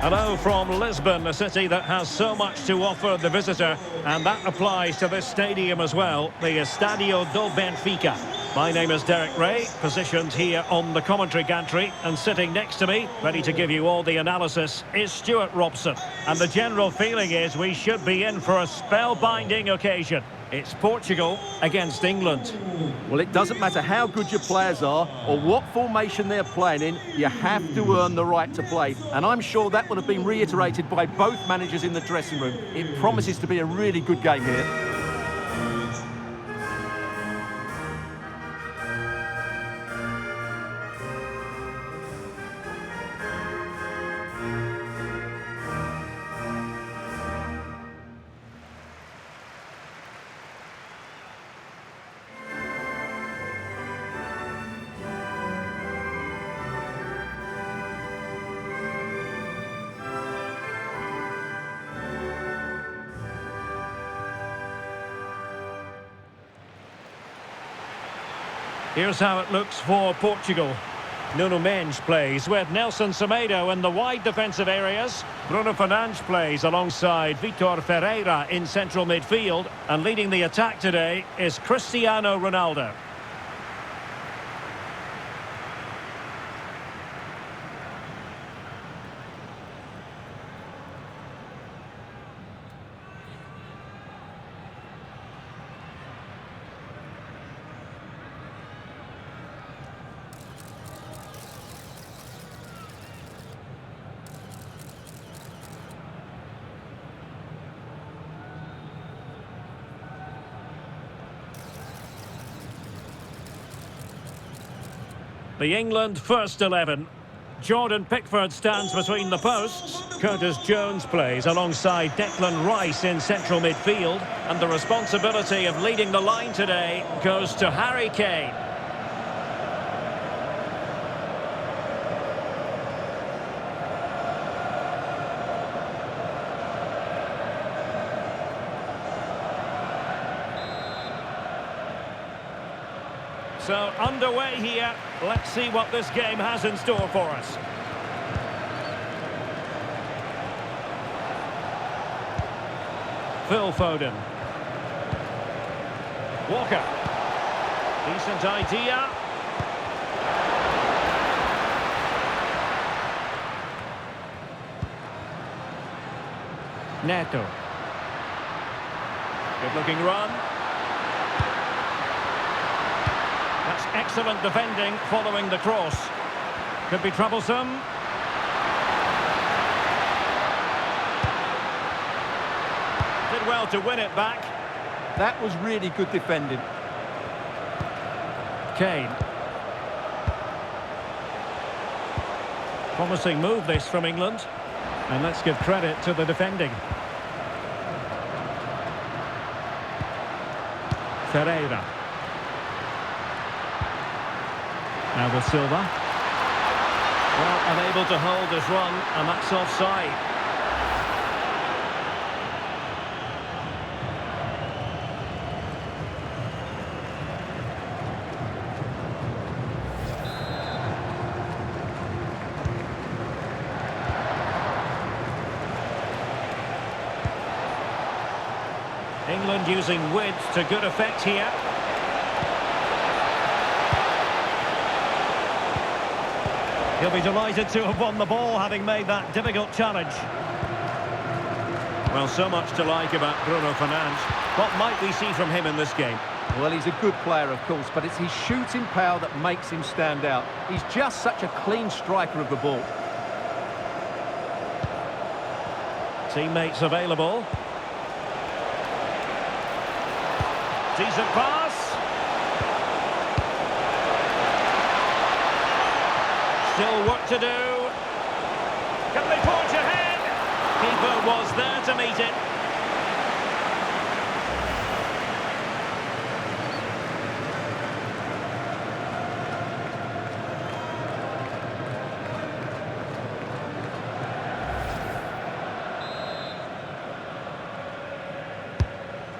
Hello from Lisbon, a city that has so much to offer the visitor, and that applies to this stadium as well, the Estadio do Benfica. My name is Derek Ray, positioned here on the commentary gantry, and sitting next to me, ready to give you all the analysis, is Stuart Robson. And the general feeling is we should be in for a spellbinding occasion. It's Portugal against England. Well, it doesn't matter how good your players are or what formation they're playing in, you have to earn the right to play. And I'm sure that would have been reiterated by both managers in the dressing room. It promises to be a really good game here. Here's how it looks for Portugal. Nuno Mendes plays with Nelson Semedo in the wide defensive areas. Bruno Fernandes plays alongside Vitor Ferreira in central midfield. And leading the attack today is Cristiano Ronaldo. The England first 11. Jordan Pickford stands between the posts. Curtis Jones plays alongside Declan Rice in central midfield. And the responsibility of leading the line today goes to Harry Kane. So, underway here. Let's see what this game has in store for us. Phil Foden. Walker. Decent idea. Neto. Good-looking run. That's excellent defending following the cross. Could be troublesome. Did well to win it back. That was really good defending. Kane. Promising move this from England. And let's give credit to the defending. Ferreira. Now with Silva. Well, unable to hold his run, and that's offside. England using width to good effect here. He'll be delighted to have won the ball, having made that difficult challenge. Well, so much to like about Bruno Fernandes. What might we see from him in this game? Well, he's a good player, of course, but it's his shooting power that makes him stand out. He's just such a clean striker of the ball. Teammates available. Decent pass. Still work to do. Can they forge ahead? Keeper was there to meet it.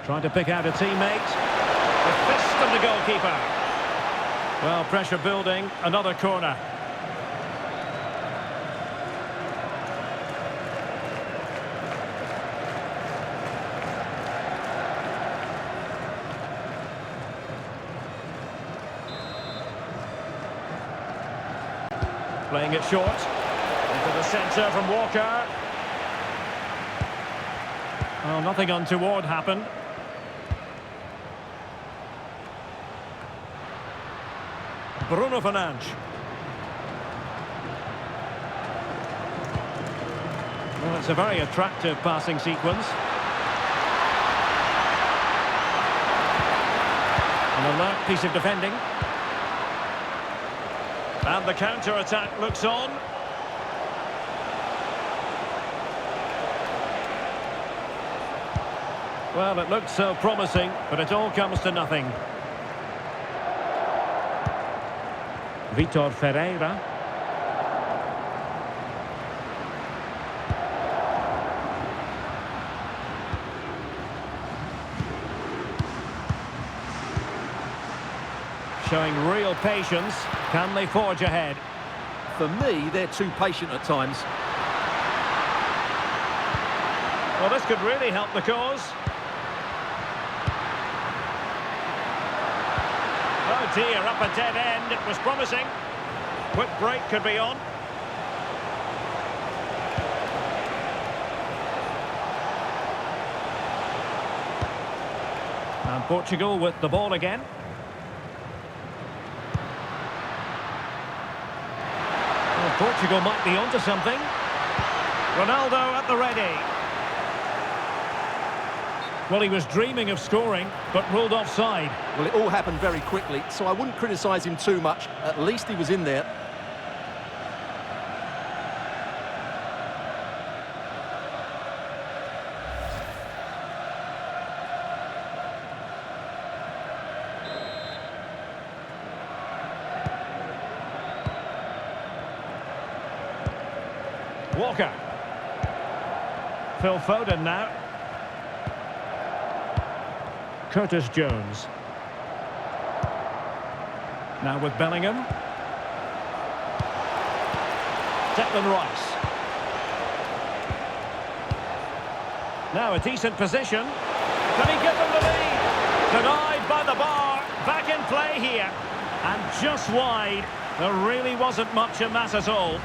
Trying to pick out a teammate. The fist of the goalkeeper. Well, pressure building. Another corner. Playing it short. Into the centre from Walker. Oh, nothing untoward happened. Bruno Fernandes. Well, it's a very attractive passing sequence. An alert piece of defending. And the counter-attack looks on. Well, it looked so promising, but it all comes to nothing. Vitor Ferreira. Showing real patience. Can they forge ahead? For me, they're too patient at times. Well, this could really help the cause. Oh dear, up a dead end. It was promising. Quick break could be on. And Portugal with the ball again. Well, Portugal might be onto something. Ronaldo at the ready. Well, he was dreaming of scoring, but ruled offside. Well, it all happened very quickly, so I wouldn't criticise him too much. At least he was in there. Walker. Phil Foden now. Curtis Jones. Now with Bellingham. Declan Rice. Now a decent position. Can he give them the lead? Denied by the bar. Back in play here. And just wide. There really wasn't much in that at all.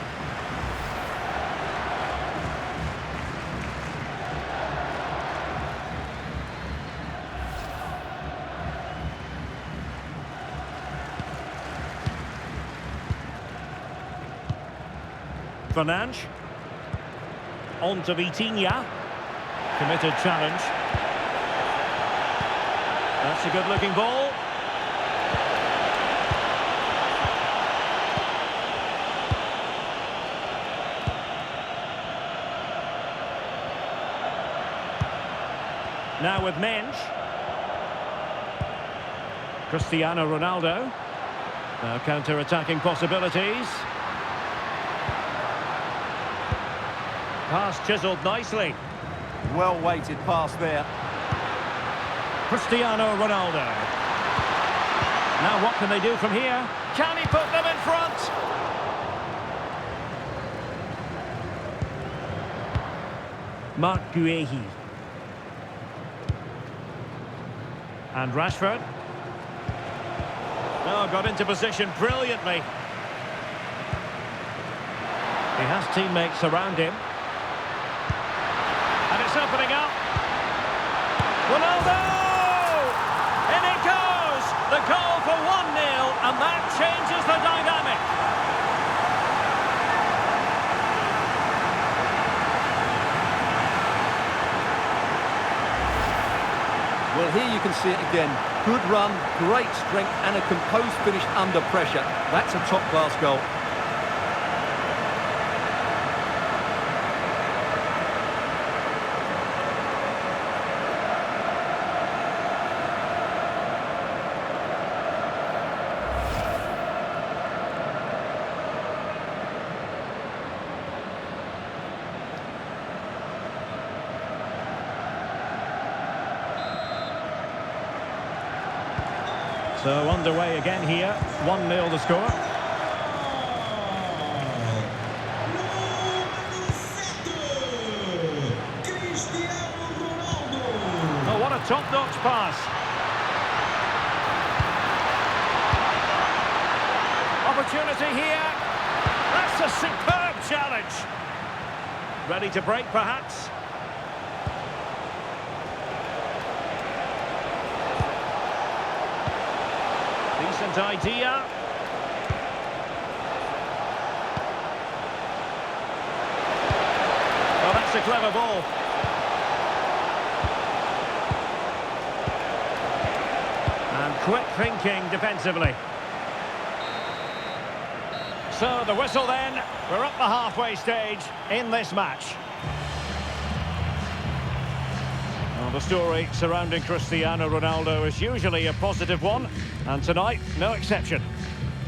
Fernandes. On to Vitinha. Committed challenge. That's a good-looking ball. Now with Mensch. Cristiano Ronaldo. Now counter-attacking possibilities. Pass chiselled nicely. Well-weighted pass there. Cristiano Ronaldo. Now what can they do from here? Can he put them in front? Marc Guehi. And Rashford. Oh, got into position brilliantly. He has teammates around him. And it's opening up. Ronaldo! In it goes! The goal for 1-0, and that changes the dynamic. Well, here you can see it again. Good run, great strength, and a composed finish under pressure. That's a top-class goal. So underway again here, 1-0 the score. Oh, what a top-notch pass. Opportunity here. That's a superb challenge. Ready to break, perhaps? Decent idea. Oh, that's a clever ball. And quick thinking defensively. So the whistle then. We're up the halfway stage in this match. Well, the story surrounding Cristiano Ronaldo is usually a positive one, and tonight, no exception.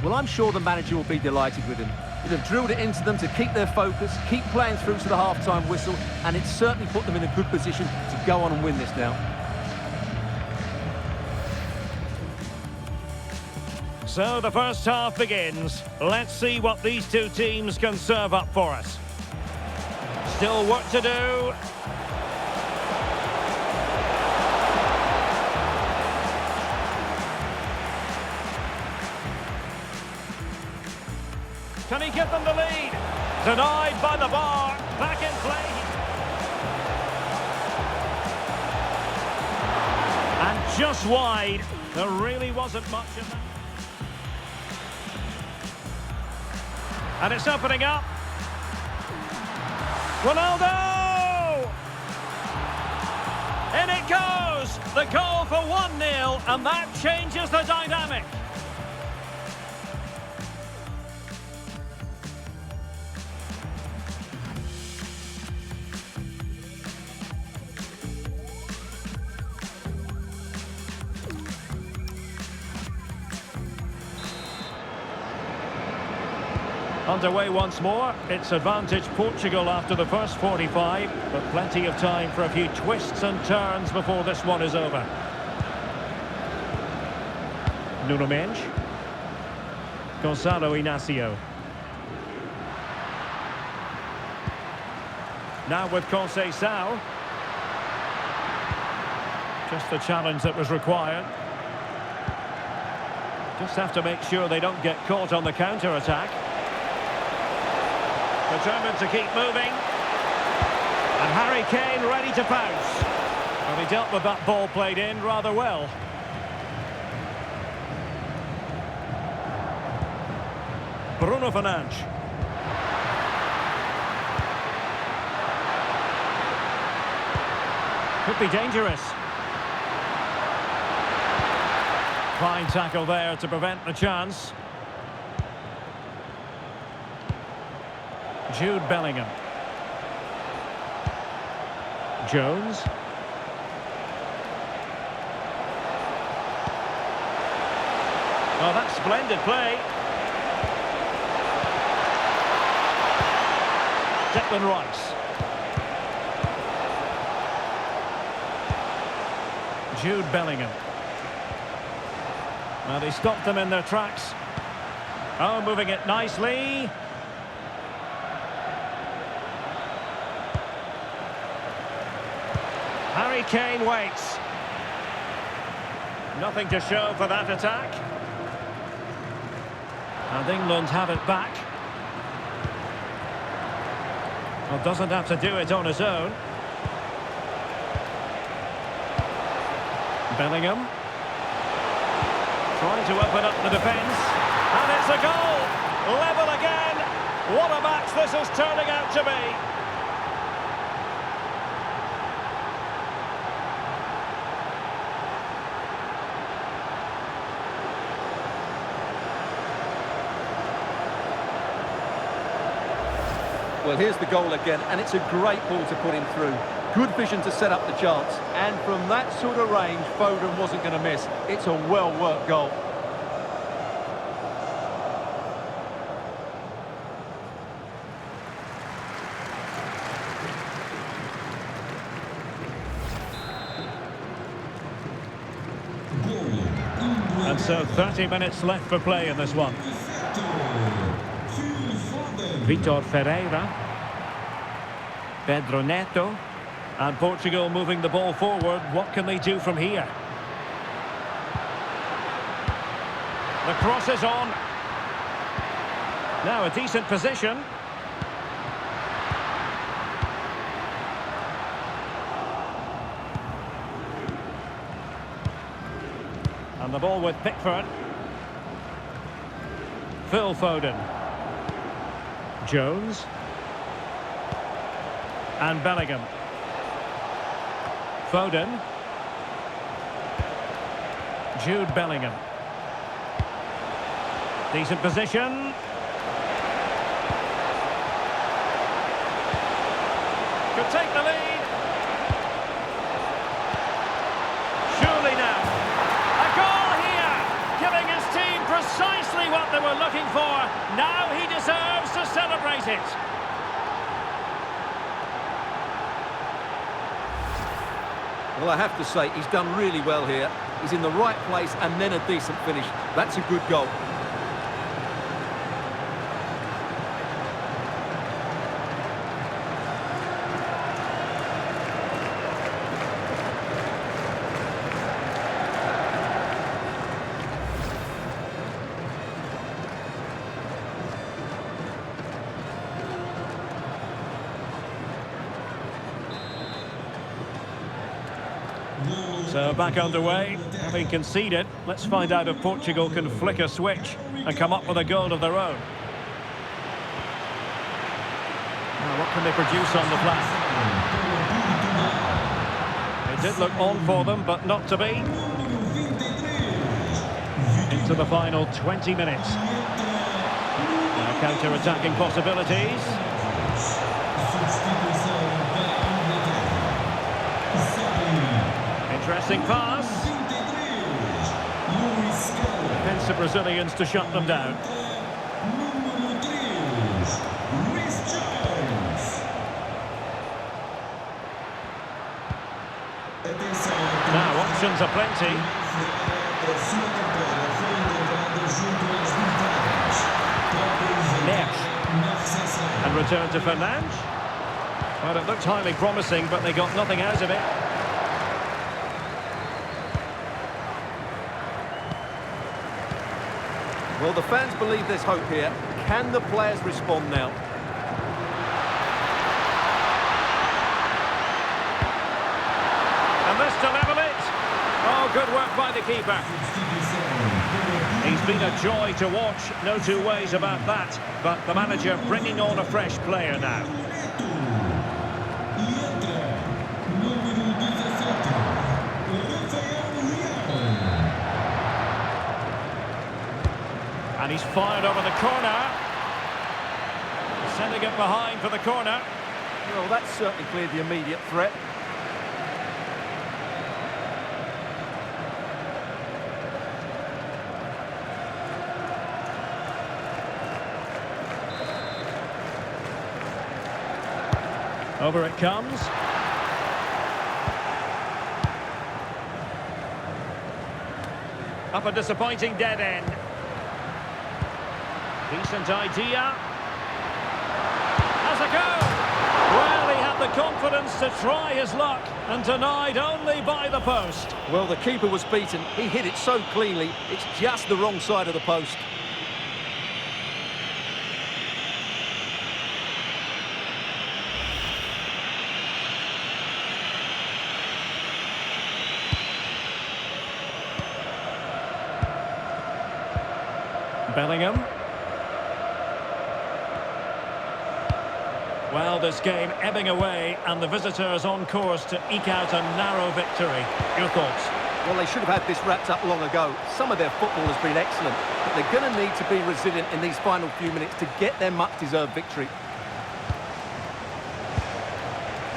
Well, I'm sure the manager will be delighted with him. He'd have drilled it into them to keep their focus, keep playing through to the half-time whistle, and it's certainly put them in a good position to go on and win this now. So the first half begins. Let's see what these two teams can serve up for us. Still work to do. Can he give them the lead? Denied by the bar. Back in play. And just wide. There really wasn't much in that. And it's opening up. Ronaldo! In it goes! The goal for 1-0, and that changes the dynamic. Underway once more. It's advantage Portugal after the first 45, but plenty of time for a few twists and turns before this one is over. Nuno Mendes. Gonzalo Inacio. Now with Conceição. Just the challenge that was required. Just have to make sure they don't get caught on the counter-attack. Determined to keep moving. And Harry Kane ready to pounce. Well, he dealt with that ball played in rather well. Bruno Fernandes. Could be dangerous. Fine tackle there to prevent the chance. Jude Bellingham. Jones. Oh, that's splendid play. Declan Rice. Jude Bellingham. Well, they stopped them in their tracks. Oh, moving it nicely. Harry Kane waits. Nothing to show for that attack. And England have it back. Well, doesn't have to do it on his own. Bellingham. Trying to open up the defence. And it's a goal! Level again! What a match this is turning out to be! Well, here's the goal again, and it's a great ball to put him through. Good vision to set up the chance, and from that sort of range, Foden wasn't going to miss. It's a well-worked goal. And so 30 minutes left for play in this one. Vitor Ferreira. Pedro Neto. And Portugal moving the ball forward. What can they do from here? The cross is on. Now a decent position. And the ball with Pickford. Phil Foden. Jones. And Bellingham. Foden. Jude Bellingham. Decent position. Could take the lead. Surely now. A goal here, giving his team precisely what they were looking for. Now he deserves to celebrate it. Well, I have to say, he's done really well here. He's in the right place and then a decent finish. That's a good goal. So back underway, having conceded. Let's find out if Portugal can flick a switch and come up with a goal of their own. Now, what can they produce on the flank? It did look on for them, but not to be. Into the final 20 minutes. Now counter-attacking possibilities. Interesting pass. Defensive Brazilians to shut them down. Now options are plenty. Next. And return to Fernandes. Well, it looked highly promising, but they got nothing out of it. Well, the fans believe there's hope here. Can the players respond now? And this to level it. Oh, good work by the keeper. He's been a joy to watch, no two ways about that. But the manager bringing on a fresh player now. And he's fired over the corner. Sending it behind for the corner. Well, that's certainly cleared the immediate threat. Over it comes. Up a disappointing dead end. Decent idea. Has a go! Well, he had the confidence to try his luck and denied only by the post. Well, the keeper was beaten. He hit it so cleanly, it's just the wrong side of the post. Bellingham. Well, this game ebbing away and the visitors on course to eke out a narrow victory. Your thoughts? Well, they should have had this wrapped up long ago. Some of their football has been excellent, but they're going to need to be resilient in these final few minutes to get their much-deserved victory.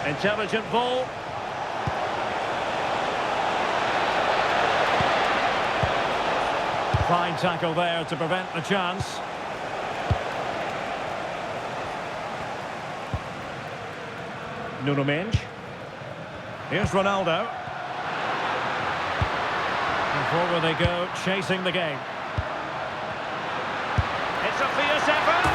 Intelligent ball. Fine tackle there to prevent the chance. Nuno Mendes. Here's Ronaldo. And forward they go, chasing the game. It's a fierce effort!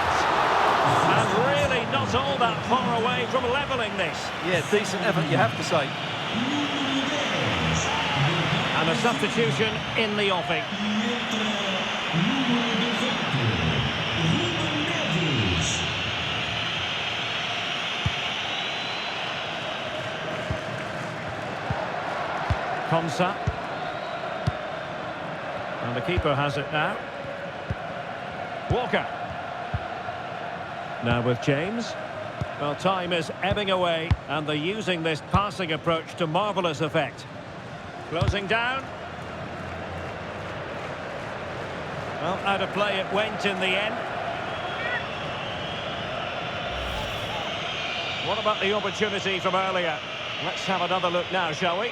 And really not all that far away from levelling this. Yeah, decent effort, you have to say. And a substitution in the offing. Konsa. And the keeper has it now. Walker. Now with James. Well, time is ebbing away, and they're using this passing approach to marvellous effect. Closing down. Well, out of play it went in the end. What about the opportunity from earlier? Let's have another look now, shall we?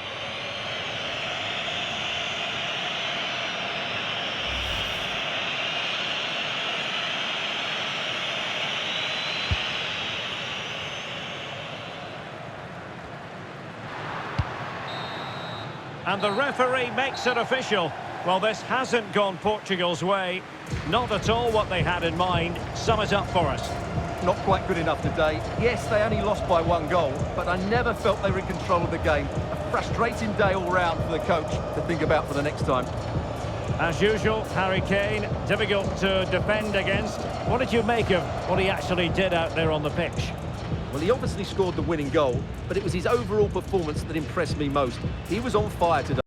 And the referee makes it official. Well, this hasn't gone Portugal's way. Not at all what they had in mind. Sum it up for us. Not quite good enough today. Yes, they only lost by 1 goal, but I never felt they were in control of the game. A frustrating day all round for the coach to think about for the next time. As usual, Harry Kane, difficult to defend against. What did you make of what he actually did out there on the pitch? Well, he obviously scored the winning goal, but it was his overall performance that impressed me most. He was on fire today.